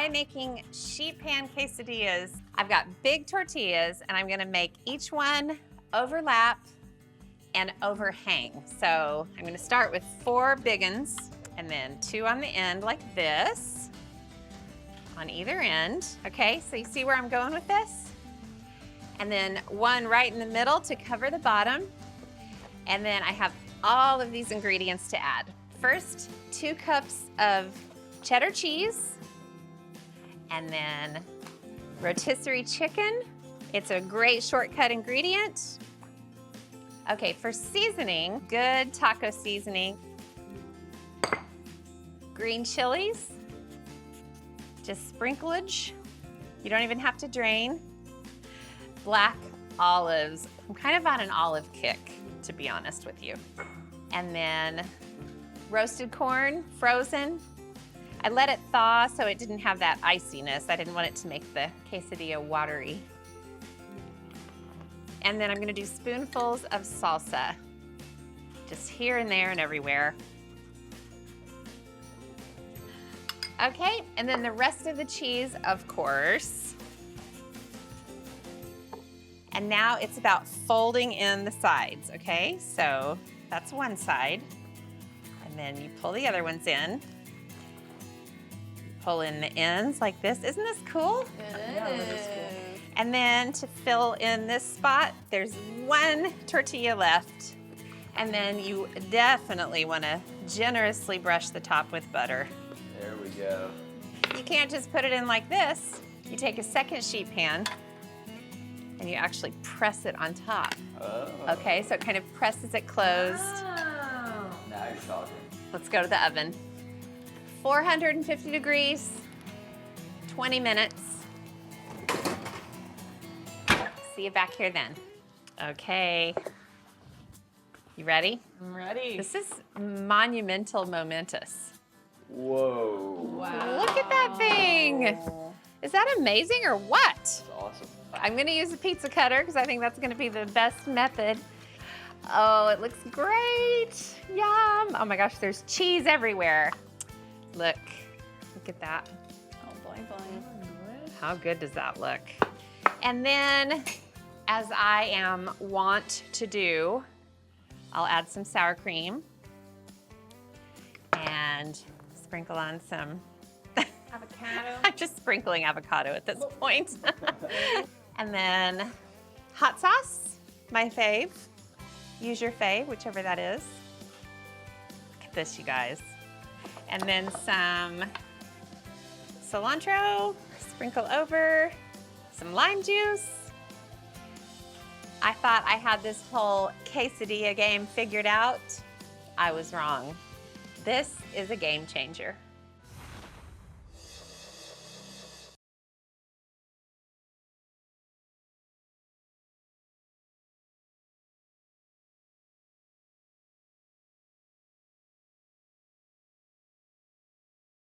I'm making sheet pan quesadillas. I've got big tortillas and I'm gonna make each one overlap and overhang. So I'm gonna start with 4 big ones and then 2 on the end like this, on either end. Okay, so you see where I'm going with this? And then 1 right in the middle to cover the bottom. And then I have all of these ingredients to add. First, 2 cups of cheddar cheese, and then rotisserie chicken. It's a great shortcut ingredient. Okay, for seasoning, good taco seasoning. Green chilies, just sprinklage. You don't even have to drain. Black olives. I'm kind of on an olive kick, to be honest with you. And then roasted corn, frozen. I let it thaw so it didn't have that iciness. I didn't want it to make the quesadilla watery. And then I'm gonna do spoonfuls of salsa, just here and there and everywhere. Okay, and then the rest of the cheese, of course. And now it's about folding in the sides, okay? So that's one side. And then you pull the other ones in. Pull in the ends like this. Isn't this cool? It is. And then to fill in this spot, there's 1 tortilla left. And then you definitely want to generously brush the top with butter. There we go. You can't just put it in like this. You take a second sheet pan and you actually press it on top. Oh. Okay, so it kind of presses it closed. Oh. Now you're talking. Let's go to the oven. 450 degrees, 20 minutes. See you back here then. Okay. You ready? I'm ready. This is monumental, momentous. Whoa. Wow. Look at that thing. Is that amazing or what? That's awesome. I'm gonna use a pizza cutter because I think that's gonna be the best method. Oh, it looks great. Yum. Oh my gosh, there's cheese everywhere. Look at that. Oh, boy, boy. How good does that look? And then, as I am wont to do, I'll add some sour cream and sprinkle on some Avocado. I'm just sprinkling avocado at this point. And then hot sauce, my fave. Use your fave, whichever that is. Look at this, you guys. And then some cilantro, sprinkle over, some lime juice. I thought I had this whole quesadilla game figured out. I was wrong. This is a game changer.